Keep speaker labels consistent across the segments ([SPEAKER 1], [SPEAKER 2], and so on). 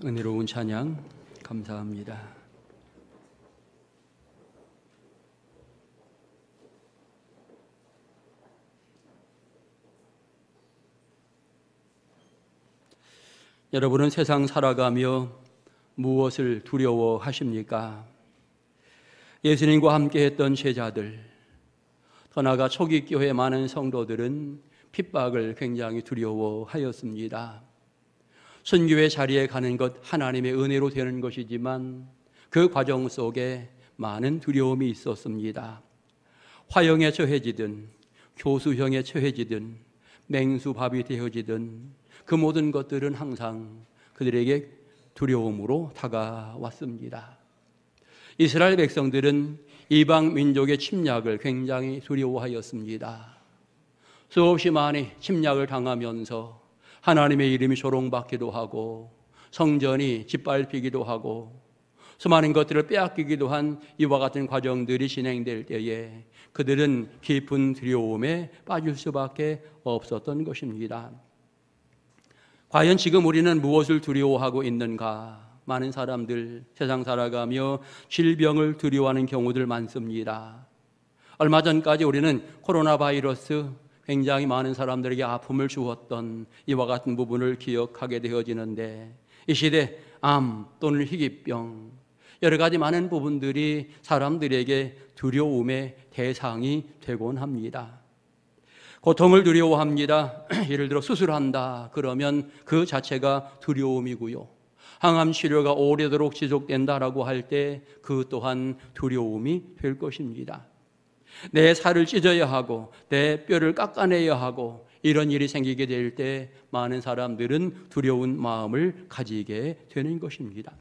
[SPEAKER 1] 은혜로운 찬양 감사합니다. 여러분은 세상 살아가며 무엇을 두려워하십니까? 예수님과 함께 했던 제자들, 더 나아가 초기 교회 많은 성도들은 핍박을 굉장히 두려워하였습니다. 선교의 자리에 가는 것 하나님의 은혜로 되는 것이지만 그 과정 속에 많은 두려움이 있었습니다. 화형에 처해지든 교수형에 처해지든 맹수밥이 되어지든 그 모든 것들은 항상 그들에게 두려움으로 다가왔습니다. 이스라엘 백성들은 이방 민족의 침략을 굉장히 두려워하였습니다. 수없이 많이 침략을 당하면서 하나님의 이름이 조롱받기도 하고 성전이 짓밟히기도 하고 수많은 것들을 빼앗기기도 한 이와 같은 과정들이 진행될 때에 그들은 깊은 두려움에 빠질 수밖에 없었던 것입니다. 과연 지금 우리는 무엇을 두려워하고 있는가? 많은 사람들 세상 살아가며 질병을 두려워하는 경우들 많습니다. 얼마 전까지 우리는 코로나 바이러스 굉장히 많은 사람들에게 아픔을 주었던 이와 같은 부분을 기억하게 되어지는데 이 시대 암 또는 희귀병 여러 가지 많은 부분들이 사람들에게 두려움의 대상이 되곤 합니다. 고통을 두려워합니다. 예를 들어 수술한다 그러면 그 자체가 두려움이고요. 항암 치료가 오래도록 지속된다라고 할 때 그 또한 두려움이 될 것입니다. 내 살을 찢어야 하고 내 뼈를 깎아내야 하고 이런 일이 생기게 될 때 많은 사람들은 두려운 마음을 가지게 되는 것입니다.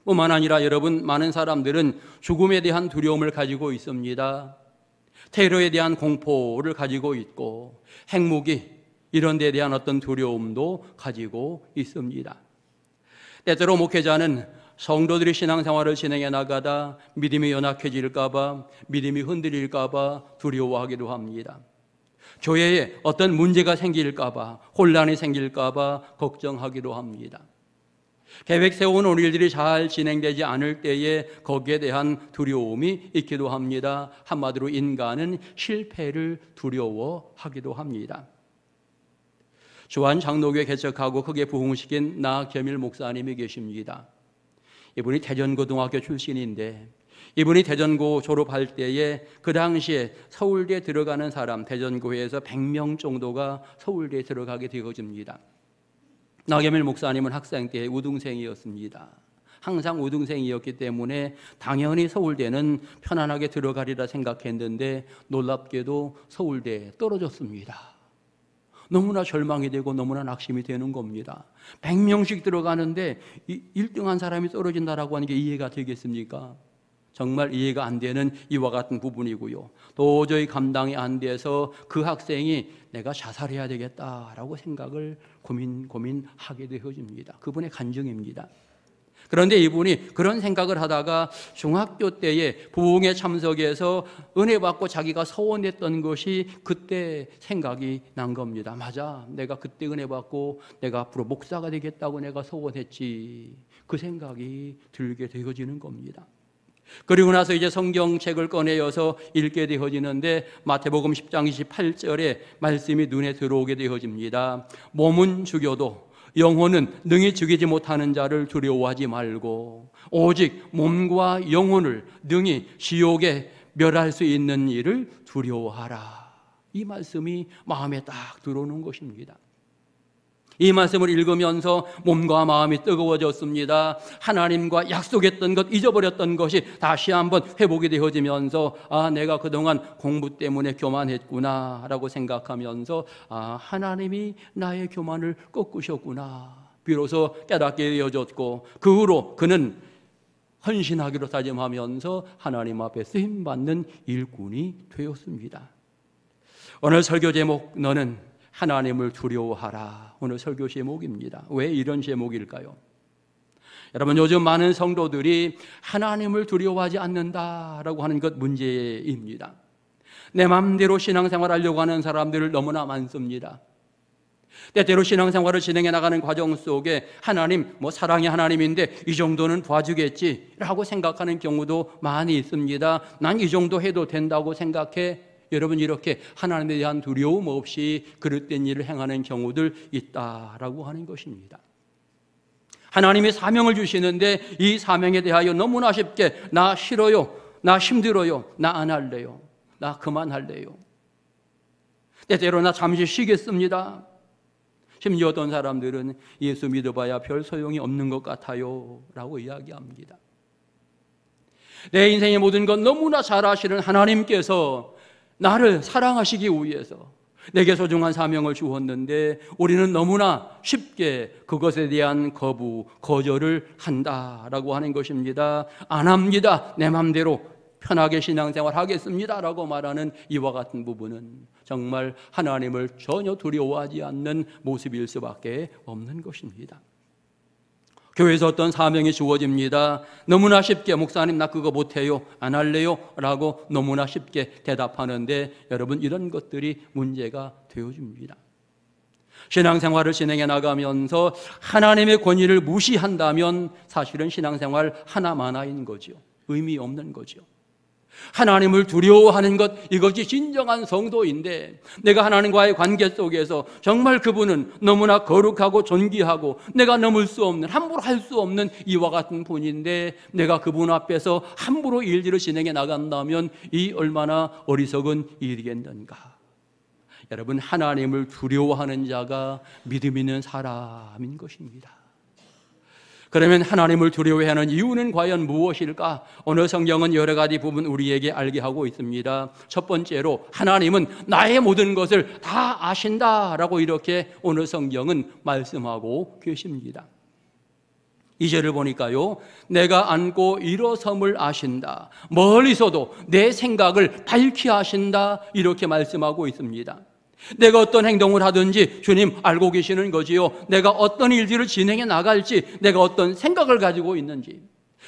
[SPEAKER 1] 뿐만 아니라 여러분, 많은 사람들은 죽음에 대한 두려움을 가지고 있습니다. 테러에 대한 공포를 가지고 있고 핵무기 이런 데에 대한 어떤 두려움도 가지고 있습니다. 때때로 목회자는 성도들이 신앙생활을 진행해 나가다 믿음이 연약해질까 봐, 믿음이 흔들릴까 봐 두려워하기도 합니다. 교회에 어떤 문제가 생길까 봐, 혼란이 생길까 봐 걱정하기도 합니다. 계획 세워놓은 일들이 잘 진행되지 않을 때에 거기에 대한 두려움이 있기도 합니다. 한마디로 인간은 실패를 두려워하기도 합니다. 주한 장로교회 개척하고 크게 부흥시킨 나겸일 목사님이 계십니다. 이분이 대전고등학교 출신인데 이분이 대전고 졸업할 때에 그 당시에 서울대에 들어가는 사람, 대전고에서 100명 정도가 서울대에 들어가게 되어집니다. 나겸일 목사님은 학생 때 우등생이었습니다. 항상 우등생이었기 때문에 당연히 서울대는 편안하게 들어가리라 생각했는데 놀랍게도 서울대에 떨어졌습니다. 너무나 절망이 되고 너무나 낙심이 되는 겁니다. 100명씩 들어가는데 1등한 사람이 떨어진다라고 하는 게 이해가 되겠습니까? 정말 이해가 안 되는 이와 같은 부분이고요. 도저히 감당이 안 돼서 그 학생이 내가 자살해야 되겠다라고 생각을 고민하게 되어집니다. 그분의 간증입니다. 그런데 이분이 그런 생각을 하다가 중학교 때에 부흥회 참석해서 은혜 받고 자기가 서원했던 것이 그때 생각이 난 겁니다. 맞아, 내가 그때 은혜 받고 내가 앞으로 목사가 되겠다고 내가 서원했지. 그 생각이 들게 되어지는 겁니다. 그리고 나서 이제 성경책을 꺼내어서 읽게 되어지는데 마태복음 10장 28절에 말씀이 눈에 들어오게 되어집니다. 몸은 죽여도 영혼은 능히 죽이지 못하는 자를 두려워하지 말고 오직 몸과 영혼을 능히 지옥에 멸할 수 있는 일을 두려워하라. 이 말씀이 마음에 딱 들어오는 것입니다. 이 말씀을 읽으면서 몸과 마음이 뜨거워졌습니다. 하나님과 약속했던 것, 잊어버렸던 것이 다시 한번 회복이 되어지면서 내가 그동안 공부 때문에 교만했구나 라고 생각하면서 하나님이 나의 교만을 꺾으셨구나 비로소 깨닫게 되어졌고 그 후로 그는 헌신하기로 다짐하면서 하나님 앞에 쓰임받는 일꾼이 되었습니다. 오늘 설교 제목 너는 하나님을 두려워하라. 오늘 설교 제목입니다. 왜 이런 제목일까요? 여러분, 요즘 많은 성도들이 하나님을 두려워하지 않는다라고 하는 것 문제입니다. 내 마음대로 신앙생활 하려고 하는 사람들 너무나 많습니다. 때때로 신앙생활을 진행해 나가는 과정 속에 하나님, 사랑의 하나님인데 이 정도는 봐주겠지라고 생각하는 경우도 많이 있습니다. 난 이 정도 해도 된다고 생각해. 여러분, 이렇게 하나님에 대한 두려움 없이 그릇된 일을 행하는 경우들 있다라고 하는 것입니다. 하나님이 사명을 주시는데 이 사명에 대하여 너무나 쉽게 나 싫어요, 나 힘들어요, 나 안 할래요, 나 그만할래요, 때때로 나 잠시 쉬겠습니다. 심지어 어떤 사람들은 예수 믿어봐야 별 소용이 없는 것 같아요 라고 이야기합니다. 내 인생의 모든 것 너무나 잘 아시는 하나님께서 나를 사랑하시기 위해서 내게 소중한 사명을 주었는데 우리는 너무나 쉽게 그것에 대한 거절을 한다라고 하는 것입니다. 안 합니다. 내 맘대로 편하게 신앙생활 하겠습니다 라고 말하는 이와 같은 부분은 정말 하나님을 전혀 두려워하지 않는 모습일 수밖에 없는 것입니다. 교회에서 어떤 사명이 주어집니다. 너무나 쉽게 목사님 나 그거 못해요, 안 할래요 라고 너무나 쉽게 대답하는데 여러분, 이런 것들이 문제가 되어집니다. 신앙생활을 진행해 나가면서 하나님의 권위를 무시한다면 사실은 신앙생활 하나만인 거죠. 의미 없는 거죠. 하나님을 두려워하는 것, 이것이 진정한 성도인데 내가 하나님과의 관계 속에서 정말 그분은 너무나 거룩하고 존귀하고 내가 넘을 수 없는, 함부로 할 수 없는 이와 같은 분인데 내가 그분 앞에서 함부로 일들을 진행해 나간다면 이 얼마나 어리석은 일이겠는가. 여러분, 하나님을 두려워하는 자가 믿음 있는 사람인 것입니다. 그러면 하나님을 두려워하는 이유는 과연 무엇일까? 오늘 성경은 여러 가지 부분 우리에게 알게 하고 있습니다. 첫 번째로 하나님은 나의 모든 것을 다 아신다라고 이렇게 오늘 성경은 말씀하고 계십니다. 2절을 보니까요, 내가 안고 일어섬을 아신다, 멀리서도 내 생각을 밝히 아신다, 이렇게 말씀하고 있습니다. 내가 어떤 행동을 하든지 주님 알고 계시는 거지요. 내가 어떤 일들을 진행해 나갈지, 내가 어떤 생각을 가지고 있는지,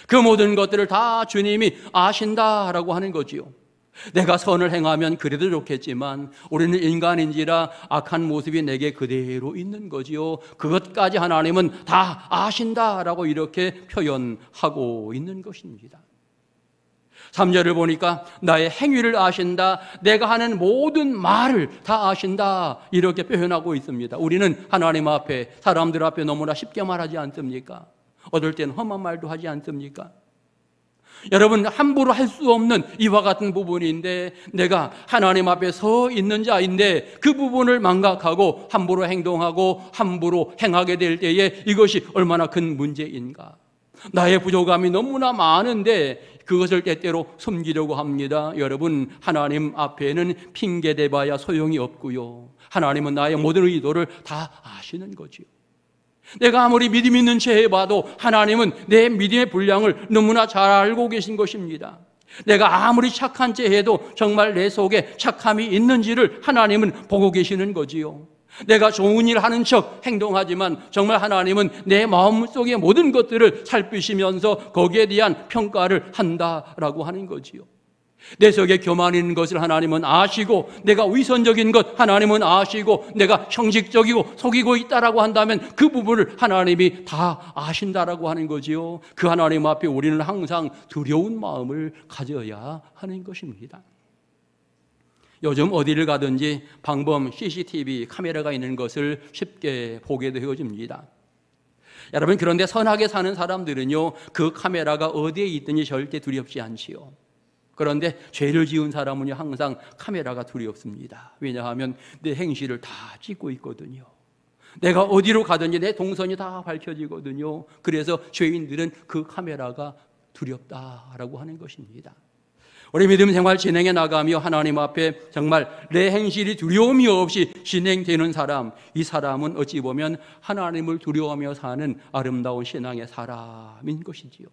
[SPEAKER 1] 그 모든 것들을 다 주님이 아신다라고 하는 거지요. 내가 선을 행하면 그래도 좋겠지만 우리는 인간인지라 악한 모습이 내게 그대로 있는 거지요. 그것까지 하나님은 다 아신다라고 이렇게 표현하고 있는 것입니다. 3절을 보니까 나의 행위를 아신다, 내가 하는 모든 말을 다 아신다, 이렇게 표현하고 있습니다. 우리는 하나님 앞에, 사람들 앞에 너무나 쉽게 말하지 않습니까? 어떨 때는 험한 말도 하지 않습니까? 여러분, 함부로 할 수 없는 이와 같은 부분인데 내가 하나님 앞에 서 있는 자인데 그 부분을 망각하고 함부로 행동하고 함부로 행하게 될 때에 이것이 얼마나 큰 문제인가. 나의 부족함이 너무나 많은데 그것을 때때로 숨기려고 합니다. 여러분, 하나님 앞에는 핑계대봐야 소용이 없고요, 하나님은 나의 모든 의도를 다 아시는 거지요. 내가 아무리 믿음 있는 채 해봐도 하나님은 내 믿음의 분량을 너무나 잘 알고 계신 것입니다. 내가 아무리 착한 채 해도 정말 내 속에 착함이 있는지를 하나님은 보고 계시는 거지요. 내가 좋은 일 하는 척 행동하지만 정말 하나님은 내 마음속의 모든 것들을 살피시면서 거기에 대한 평가를 한다라고 하는 거지요. 내 속에 교만 있는 것을 하나님은 아시고, 내가 위선적인 것 하나님은 아시고, 내가 형식적이고 속이고 있다라고 한다면 그 부분을 하나님이 다 아신다라고 하는 거지요. 그 하나님 앞에 우리는 항상 두려운 마음을 가져야 하는 것입니다. 요즘 어디를 가든지 방범 CCTV 카메라가 있는 것을 쉽게 보게 되어집니다. 여러분, 그런데 선하게 사는 사람들은요, 그 카메라가 어디에 있든지 절대 두렵지 않지요. 그런데 죄를 지은 사람은요, 항상 카메라가 두렵습니다. 왜냐하면 내 행실을 다 찍고 있거든요. 내가 어디로 가든지 내 동선이 다 밝혀지거든요. 그래서 죄인들은 그 카메라가 두렵다라고 하는 것입니다. 우리 믿음 생활 진행해 나가며 하나님 앞에 정말 내 행실이 두려움이 없이 진행되는 사람, 이 사람은 어찌 보면 하나님을 두려워하며 사는 아름다운 신앙의 사람인 것이지요.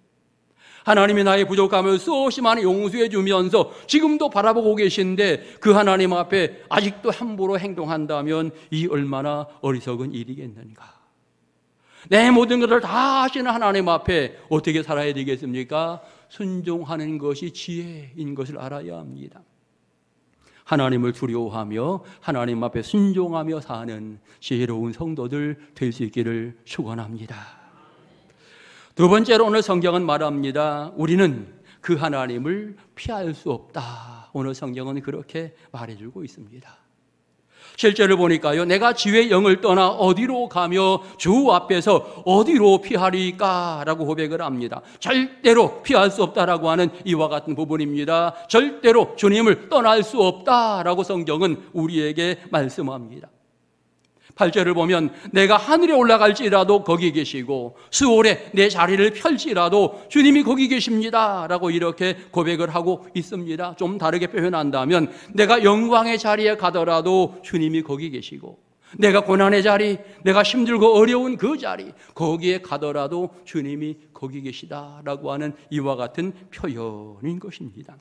[SPEAKER 1] 하나님이 나의 부족함을 수없이 많이 용서해 주면서 지금도 바라보고 계신데 그 하나님 앞에 아직도 함부로 행동한다면 이 얼마나 어리석은 일이겠는가. 내 모든 것을 다 하시는 하나님 앞에 어떻게 살아야 되겠습니까? 순종하는 것이 지혜인 것을 알아야 합니다. 하나님을 두려워하며 하나님 앞에 순종하며 사는 지혜로운 성도들 될 수 있기를 축원합니다. 두 번째로 오늘 성경은 말합니다. 우리는 그 하나님을 피할 수 없다. 오늘 성경은 그렇게 말해주고 있습니다. 실제로 보니까요, 내가 지의 영을 떠나 어디로 가며 주 앞에서 어디로 피하리까? 라고 고백을 합니다. 절대로 피할 수 없다라고 하는 이와 같은 부분입니다. 절대로 주님을 떠날 수 없다라고 성경은 우리에게 말씀합니다. 8절을 보면 내가 하늘에 올라갈지라도 거기 계시고 수월에 내 자리를 펼지라도 주님이 거기 계십니다 라고 이렇게 고백을 하고 있습니다. 좀 다르게 표현한다면 내가 영광의 자리에 가더라도 주님이 거기 계시고 내가 고난의 자리, 내가 힘들고 어려운 그 자리 거기에 가더라도 주님이 거기 계시다라고 하는 이와 같은 표현인 것입니다.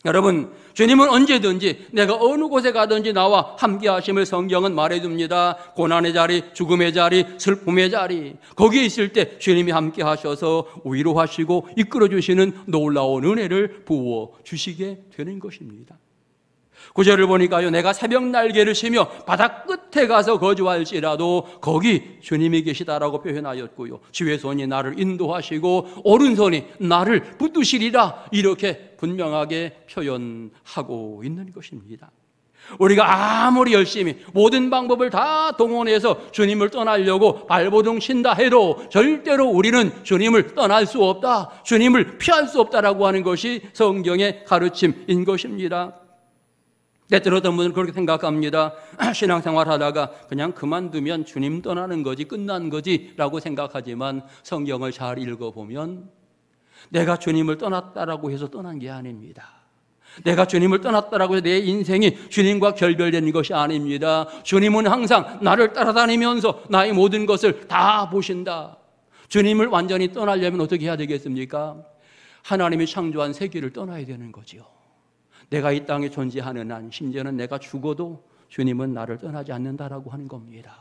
[SPEAKER 1] 여러분, 주님은 언제든지 내가 어느 곳에 가든지 나와 함께 하심을 성경은 말해줍니다. 고난의 자리, 죽음의 자리, 슬픔의 자리 거기에 있을 때 주님이 함께 하셔서 위로하시고 이끌어주시는 놀라운 은혜를 부어주시게 되는 것입니다. 9절을 보니까요, 내가 새벽 날개를 치며 바다 끝에 가서 거주할지라도 거기 주님이 계시다라고 표현하였고요, 주의 손이 나를 인도하시고 오른손이 나를 붙드시리라 이렇게 분명하게 표현하고 있는 것입니다. 우리가 아무리 열심히 모든 방법을 다 동원해서 주님을 떠나려고 발버둥 친다 해도 절대로 우리는 주님을 떠날 수 없다, 주님을 피할 수 없다라고 하는 것이 성경의 가르침인 것입니다. 때때로 어떤 분은 그렇게 생각합니다. 신앙생활 하다가 그냥 그만두면 주님 떠나는 거지, 끝난 거지 라고 생각하지만 성경을 잘 읽어보면 내가 주님을 떠났다라고 해서 떠난 게 아닙니다. 내가 주님을 떠났다라고 해서 내 인생이 주님과 결별된 것이 아닙니다. 주님은 항상 나를 따라다니면서 나의 모든 것을 다 보신다. 주님을 완전히 떠나려면 어떻게 해야 되겠습니까? 하나님이 창조한 세계를 떠나야 되는 거지요. 내가 이 땅에 존재하는 한, 심지어는 내가 죽어도 주님은 나를 떠나지 않는다라고 하는 겁니다.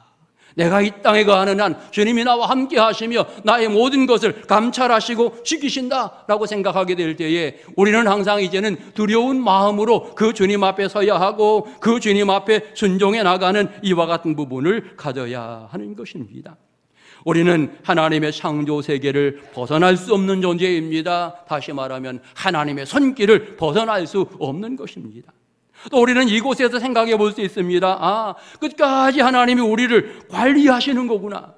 [SPEAKER 1] 내가 이 땅에 거하는 한 주님이 나와 함께 하시며 나의 모든 것을 감찰하시고 지키신다라고 생각하게 될 때에 우리는 항상 이제는 두려운 마음으로 그 주님 앞에 서야 하고 그 주님 앞에 순종해 나가는 이와 같은 부분을 가져야 하는 것입니다. 우리는 하나님의 창조 세계를 벗어날 수 없는 존재입니다. 다시 말하면 하나님의 손길을 벗어날 수 없는 것입니다. 또 우리는 이곳에서 생각해 볼 수 있습니다. 끝까지 하나님이 우리를 관리하시는 거구나.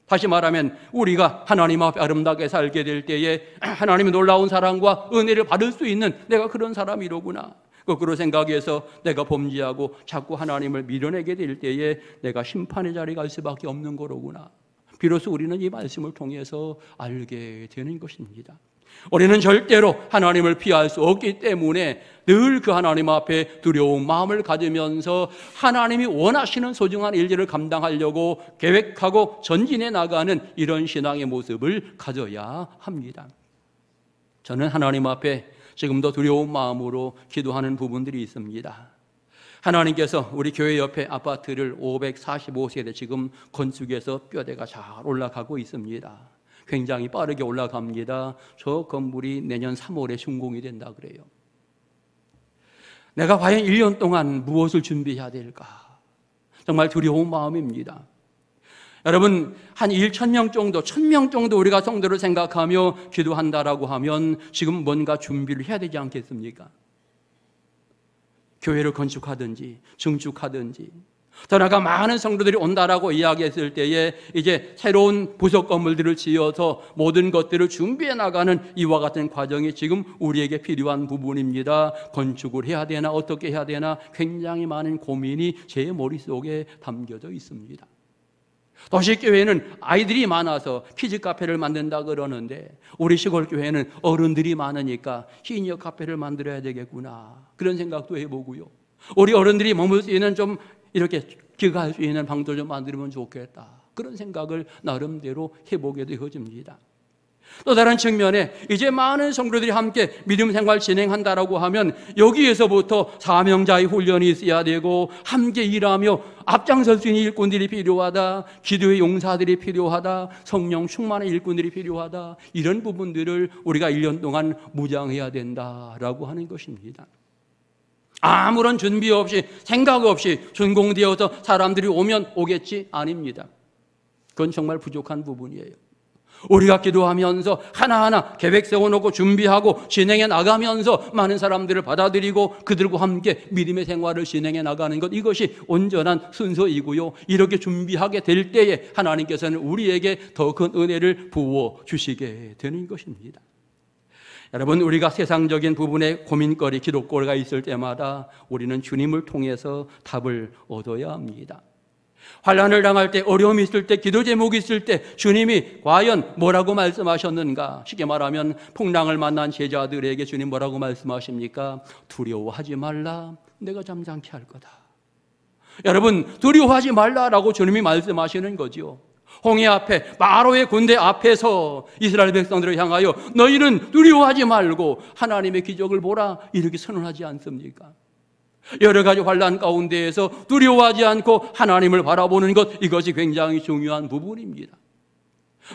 [SPEAKER 1] 다시 말하면 우리가 하나님 앞에 아름답게 살게 될 때에 하나님의 놀라운 사랑과 은혜를 받을 수 있는 내가 그런 사람이로구나. 거꾸로 생각해서 내가 범죄하고 자꾸 하나님을 밀어내게 될 때에 내가 심판의 자리에 갈 수밖에 없는 거로구나. 비로소 우리는 이 말씀을 통해서 알게 되는 것입니다. 우리는 절대로 하나님을 피할 수 없기 때문에 늘 그 하나님 앞에 두려운 마음을 가지면서 하나님이 원하시는 소중한 일들을 감당하려고 계획하고 전진해 나가는 이런 신앙의 모습을 가져야 합니다. 저는 하나님 앞에 지금도 두려운 마음으로 기도하는 부분들이 있습니다. 하나님께서 우리 교회 옆에 아파트를 545세대 지금 건축해서 뼈대가 잘 올라가고 있습니다. 굉장히 빠르게 올라갑니다. 저 건물이 내년 3월에 준공이 된다 그래요. 내가 과연 1년 동안 무엇을 준비해야 될까? 정말 두려운 마음입니다. 여러분, 한 1,000명 정도, 1,000명 정도 우리가 성도를 생각하며 기도한다라고 하면 지금 뭔가 준비를 해야 되지 않겠습니까? 교회를 건축하든지 증축하든지 더 나아가 많은 성도들이 온다라고 이야기했을 때에 이제 새로운 부속 건물들을 지어서 모든 것들을 준비해 나가는 이와 같은 과정이 지금 우리에게 필요한 부분입니다. 건축을 해야 되나 어떻게 해야 되나 굉장히 많은 고민이 제 머릿속에 담겨져 있습니다. 도시교회는 아이들이 많아서 키즈 카페를 만든다 그러는데 우리 시골 교회는 어른들이 많으니까 시니어 카페를 만들어야 되겠구나 그런 생각도 해보고요. 우리 어른들이 머물 수 있는 좀 이렇게 기가할 수 있는 방도 좀 만들면 좋겠다 그런 생각을 나름대로 해보게 되어집니다. 또 다른 측면에 이제 많은 성도들이 함께 믿음 생활 진행한다라고 하면 여기에서부터 사명자의 훈련이 있어야 되고 함께 일하며 앞장설 수 있는 일꾼들이 필요하다, 기도의 용사들이 필요하다, 성령 충만의 일꾼들이 필요하다, 이런 부분들을 우리가 1년 동안 무장해야 된다라고 하는 것입니다. 아무런 준비 없이 생각 없이 준공되어서 사람들이 오면 오겠지? 아닙니다. 그건 정말 부족한 부분이에요. 우리가 기도하면서 하나하나 계획 세워놓고 준비하고 진행해 나가면서 많은 사람들을 받아들이고 그들과 함께 믿음의 생활을 진행해 나가는 것, 이것이 온전한 순서이고요. 이렇게 준비하게 될 때에 하나님께서는 우리에게 더 큰 은혜를 부어 주시게 되는 것입니다. 여러분, 우리가 세상적인 부분에 고민거리, 기도거리가 있을 때마다 우리는 주님을 통해서 답을 얻어야 합니다. 환난을 당할 때, 어려움이 있을 때, 기도 제목이 있을 때 주님이 과연 뭐라고 말씀하셨는가? 쉽게 말하면 풍랑을 만난 제자들에게 주님 뭐라고 말씀하십니까? 두려워하지 말라, 내가 잠잠케 할 거다. 여러분, 두려워하지 말라라고 주님이 말씀하시는 거죠. 홍해 앞에, 바로의 군대 앞에서 이스라엘 백성들을 향하여 너희는 두려워하지 말고 하나님의 기적을 보라, 이렇게 선언하지 않습니까? 여러 가지 환난 가운데에서 두려워하지 않고 하나님을 바라보는 것, 이것이 굉장히 중요한 부분입니다.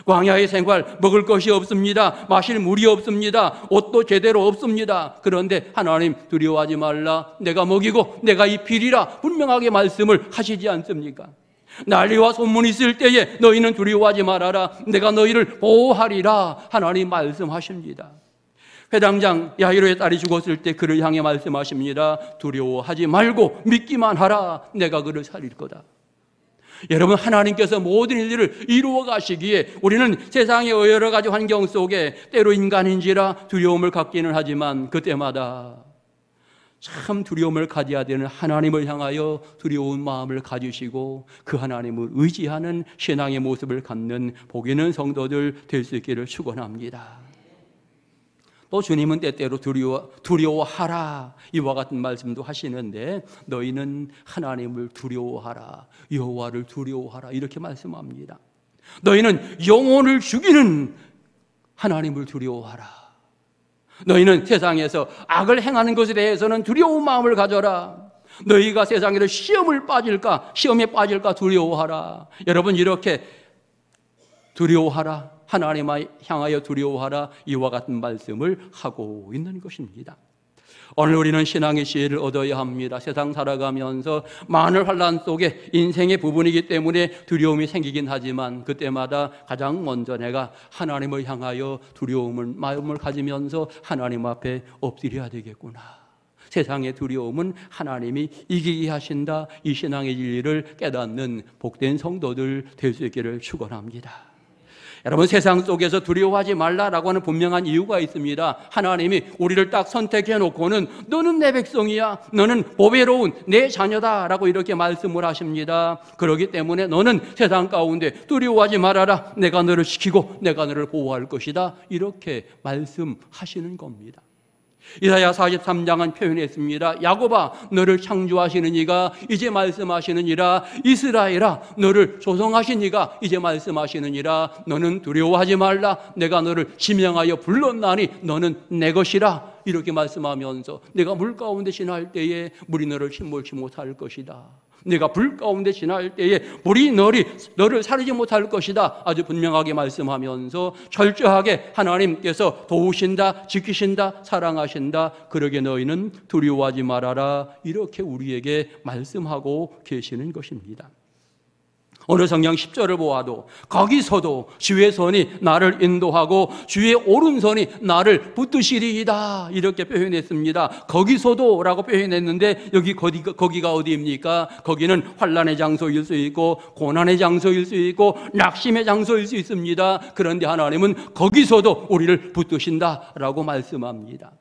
[SPEAKER 1] 광야의 생활, 먹을 것이 없습니다. 마실 물이 없습니다. 옷도 제대로 없습니다. 그런데 하나님 두려워하지 말라, 내가 먹이고 내가 입히리라 분명하게 말씀을 하시지 않습니까? 난리와 소문이 있을 때에 너희는 두려워하지 말아라, 내가 너희를 보호하리라 하나님 말씀하십니다. 회당장 야이로의 딸이 죽었을 때 그를 향해 말씀하십니다. 두려워하지 말고 믿기만 하라, 내가 그를 살릴 거다. 여러분, 하나님께서 모든 일들을 이루어 가시기에 우리는 세상의 여러 가지 환경 속에 때로 인간인지라 두려움을 갖기는 하지만 그때마다 참 두려움을 가져야 되는 하나님을 향하여 두려운 마음을 가지시고 그 하나님을 의지하는 신앙의 모습을 갖는 복 있는 성도들 될 수 있기를 축원합니다. 또 주님은 때때로 두려워하라, 이와 같은 말씀도 하시는데 너희는 하나님을 두려워하라, 여호와를 두려워하라, 이렇게 말씀합니다. 너희는 영혼을 죽이는 하나님을 두려워하라. 너희는 세상에서 악을 행하는 것에 대해서는 두려운 마음을 가져라. 너희가 세상에서 시험에 빠질까 두려워하라. 여러분, 이렇게 두려워하라, 하나님을 향하여 두려워하라, 이와 같은 말씀을 하고 있는 것입니다. 오늘 우리는 신앙의 지혜를 얻어야 합니다. 세상 살아가면서 많은 환난 속에 인생의 부분이기 때문에 두려움이 생기긴 하지만 그때마다 가장 먼저 내가 하나님을 향하여 마음을 가지면서 하나님 앞에 엎드려야 되겠구나. 세상의 두려움은 하나님이 이기게 하신다. 이 신앙의 진리를 깨닫는 복된 성도들 될 수 있기를 축원합니다. 여러분, 세상 속에서 두려워하지 말라라고 하는 분명한 이유가 있습니다. 하나님이 우리를 딱 선택해 놓고는 너는 내 백성이야, 너는 보배로운 내 자녀다라고 이렇게 말씀을 하십니다. 그렇기 때문에 너는 세상 가운데 두려워하지 말아라, 내가 너를 지키고 내가 너를 보호할 것이다, 이렇게 말씀하시는 겁니다. 이사야 43장은 표현했습니다. 야곱아, 너를 창조하시는 이가 이제 말씀하시느니라. 이스라엘아, 너를 조성하신 이가 이제 말씀하시느니라. 너는 두려워하지 말라, 내가 너를 지명하여 불렀나니 너는 내 것이라. 이렇게 말씀하면서 내가 물 가운데 지날 때에 물이 너를 침몰치 못할 것이다. 내가 불 가운데 지날 때에 불이 너를 사르지 못할 것이다. 아주 분명하게 말씀하면서 철저하게 하나님께서 도우신다, 지키신다, 사랑하신다. 그러게 너희는 두려워하지 말아라, 이렇게 우리에게 말씀하고 계시는 것입니다. 오늘 성경 10절을 보아도 거기서도 주의 손이 나를 인도하고 주의 오른손이 나를 붙드시리이다, 이렇게 표현했습니다. 거기서도 라고 표현했는데 여기 거기가 어디입니까? 거기는 환난의 장소일 수 있고 고난의 장소일 수 있고 낙심의 장소일 수 있습니다. 그런데 하나님은 거기서도 우리를 붙드신다라고 말씀합니다.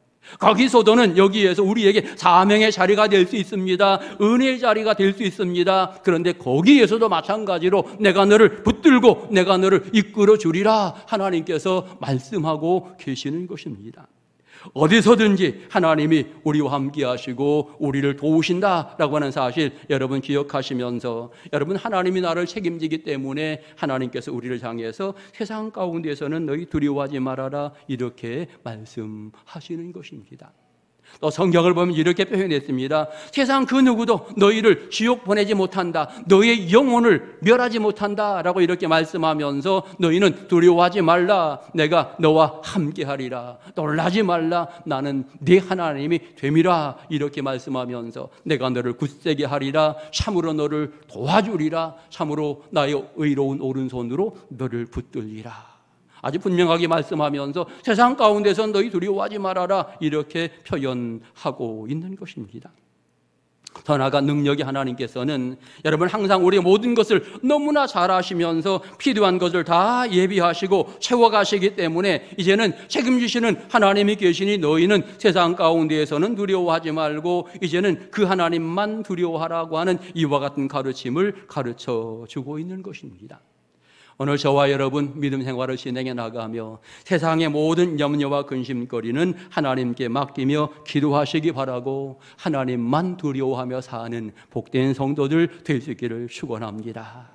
[SPEAKER 1] 거기서도는 여기에서 우리에게 사명의 자리가 될 수 있습니다. 은혜의 자리가 될 수 있습니다. 그런데 거기에서도 마찬가지로 내가 너를 붙들고 내가 너를 이끌어 주리라 하나님께서 말씀하고 계시는 것입니다. 어디서든지 하나님이 우리와 함께 하시고 우리를 도우신다라고 하는 사실 여러분 기억하시면서, 여러분, 하나님이 나를 책임지기 때문에 하나님께서 우리를 향해서 세상 가운데에서는 너희 두려워하지 말아라, 이렇게 말씀하시는 것입니다. 또 성경을 보면 이렇게 표현했습니다. 세상 그 누구도 너희를 지옥 보내지 못한다, 너희의 영혼을 멸하지 못한다 라고 이렇게 말씀하면서 너희는 두려워하지 말라, 내가 너와 함께하리라, 놀라지 말라, 나는 네 하나님이 됨이라 이렇게 말씀하면서 내가 너를 굳세게 하리라, 참으로 너를 도와주리라, 참으로 나의 의로운 오른손으로 너를 붙들리라. 아주 분명하게 말씀하면서 세상 가운데서 너희 두려워하지 말아라 이렇게 표현하고 있는 것입니다. 더 나아가 능력의 하나님께서는 여러분 항상 우리의 모든 것을 너무나 잘 아시면서 필요한 것을 다 예비하시고 채워가시기 때문에 이제는 책임지시는 하나님이 계시니 너희는 세상 가운데에서는 두려워하지 말고 이제는 그 하나님만 두려워하라고 하는 이와 같은 가르침을 가르쳐주고 있는 것입니다. 오늘 저와 여러분 믿음 생활을 진행해 나가며 세상의 모든 염려와 근심거리는 하나님께 맡기며 기도하시기 바라고 하나님만 두려워하며 사는 복된 성도들 될 수 있기를 축원합니다.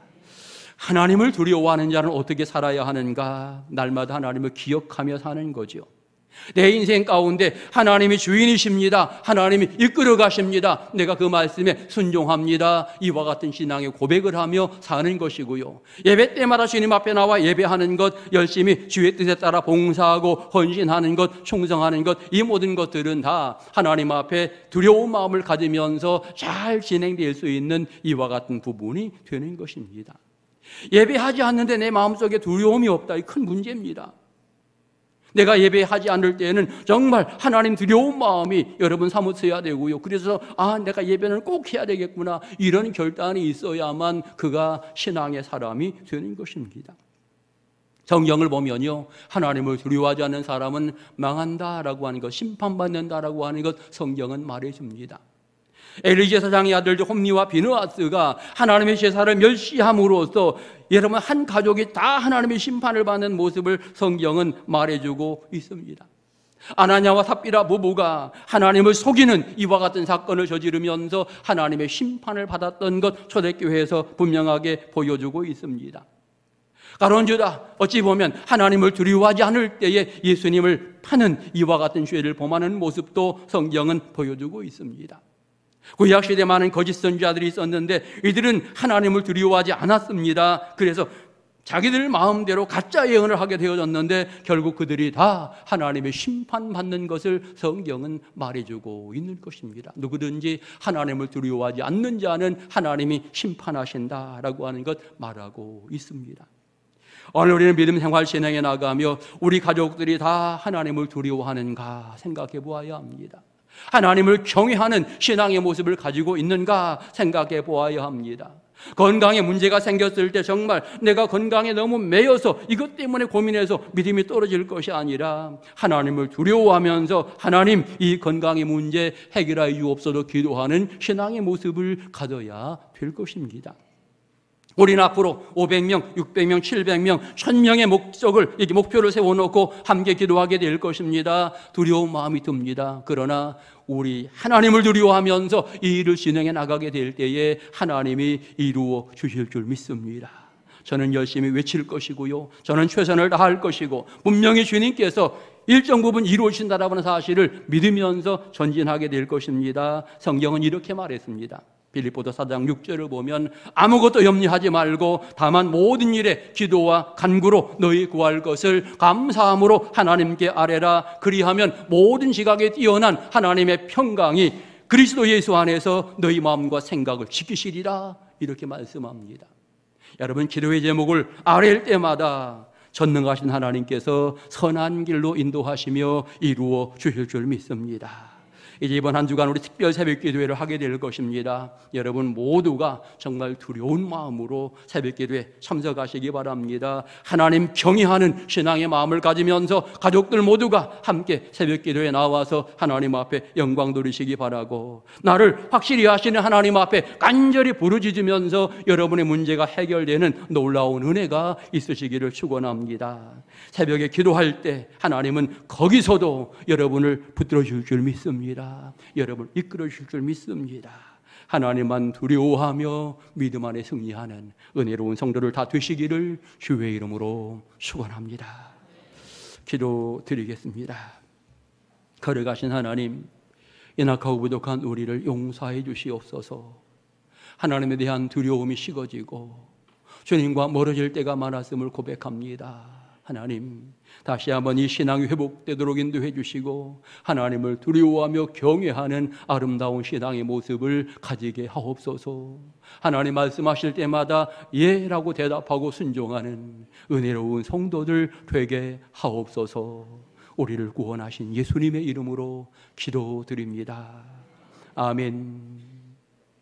[SPEAKER 1] 하나님을 두려워하는 자는 어떻게 살아야 하는가? 날마다 하나님을 기억하며 사는 거죠. 내 인생 가운데 하나님이 주인이십니다. 하나님이 이끌어 가십니다. 내가 그 말씀에 순종합니다. 이와 같은 신앙의 고백을 하며 사는 것이고요. 예배 때마다 주님 앞에 나와 예배하는 것, 열심히 주의 뜻에 따라 봉사하고 헌신하는 것, 충성하는 것, 이 모든 것들은 다 하나님 앞에 두려운 마음을 가지면서 잘 진행될 수 있는 이와 같은 부분이 되는 것입니다. 예배하지 않는데 내 마음속에 두려움이 없다, 이 큰 문제입니다. 내가 예배하지 않을 때에는 정말 하나님 두려운 마음이 여러분 사무쳐야 되고요. 그래서 내가 예배는 꼭 해야 되겠구나, 이런 결단이 있어야만 그가 신앙의 사람이 되는 것입니다. 성경을 보면요, 하나님을 두려워하지 않는 사람은 망한다라고 하는 것, 심판받는다라고 하는 것 성경은 말해줍니다. 엘리 제사장의 아들들 홈리와 비느하스가 하나님의 제사를 멸시함으로써 여러분 한 가족이 다 하나님의 심판을 받는 모습을 성경은 말해주고 있습니다. 아나니아와 삽비라 부부가 하나님을 속이는 이와 같은 사건을 저지르면서 하나님의 심판을 받았던 것 초대교회에서 분명하게 보여주고 있습니다. 가론유다 어찌 보면 하나님을 두려워하지 않을 때에 예수님을 파는 이와 같은 죄를 범하는 모습도 성경은 보여주고 있습니다. 구약시대에 많은 거짓 선지자들이 있었는데 이들은 하나님을 두려워하지 않았습니다. 그래서 자기들 마음대로 가짜 예언을 하게 되어졌는데 결국 그들이 다 하나님의 심판받는 것을 성경은 말해주고 있는 것입니다. 누구든지 하나님을 두려워하지 않는 자는 하나님이 심판하신다라고 하는 것 말하고 있습니다. 오늘 우리는 믿음 생활 진행해 나가며 우리 가족들이 다 하나님을 두려워하는가 생각해 보아야 합니다. 하나님을 경외하는 신앙의 모습을 가지고 있는가 생각해 보아야 합니다. 건강에 문제가 생겼을 때 정말 내가 건강에 너무 매여서 이것 때문에 고민해서 믿음이 떨어질 것이 아니라 하나님을 두려워하면서 하나님 이 건강의 문제 해결하여 주옵소서 기도하는 신앙의 모습을 가져야 될 것입니다. 우리는 앞으로 500명, 600명, 700명, 1000명의 목표를 세워놓고 함께 기도하게 될 것입니다. 두려운 마음이 듭니다. 그러나 우리 하나님을 두려워하면서 이 일을 진행해 나가게 될 때에 하나님이 이루어 주실 줄 믿습니다. 저는 열심히 외칠 것이고요, 저는 최선을 다할 것이고 분명히 주님께서 일정 부분 이루어진다라는 사실을 믿으면서 전진하게 될 것입니다. 성경은 이렇게 말했습니다. 빌립보서 4장 6절을 보면 아무것도 염려하지 말고 다만 모든 일에 기도와 간구로 너희 구할 것을 감사함으로 하나님께 아뢰라. 그리하면 모든 지각에 뛰어난 하나님의 평강이 그리스도 예수 안에서 너희 마음과 생각을 지키시리라. 이렇게 말씀합니다. 여러분 기도의 제목을 아뢰일 때마다 전능하신 하나님께서 선한 길로 인도하시며 이루어 주실 줄 믿습니다. 이제 이번 한 주간 우리 특별 새벽 기도회를 하게 될 것입니다. 여러분 모두가 정말 두려운 마음으로 새벽 기도회 참석하시기 바랍니다. 하나님 경외하는 신앙의 마음을 가지면서 가족들 모두가 함께 새벽 기도에 나와서 하나님 앞에 영광 돌리시기 바라고, 나를 확실히 아시는 하나님 앞에 간절히 부르짖으면서 여러분의 문제가 해결되는 놀라운 은혜가 있으시기를 축원합니다. 새벽에 기도할 때 하나님은 거기서도 여러분을 붙들어 줄 줄 믿습니다. 여러분을 이끌어 주실 줄 믿습니다. 하나님만 두려워하며 믿음 안에 승리하는 은혜로운 성도를 다 되시기를 주의 이름으로 축원합니다. 기도드리겠습니다. 걸어가신 하나님, 연약하고 부족한 우리를 용서해 주시옵소서. 하나님에 대한 두려움이 식어지고 주님과 멀어질 때가 많았음을 고백합니다. 하나님, 다시 한번 이 신앙이 회복되도록 인도해 주시고 하나님을 두려워하며 경외하는 아름다운 신앙의 모습을 가지게 하옵소서. 하나님 말씀하실 때마다 예라고 대답하고 순종하는 은혜로운 성도들 되게 하옵소서. 우리를 구원하신 예수님의 이름으로 기도드립니다. 아멘.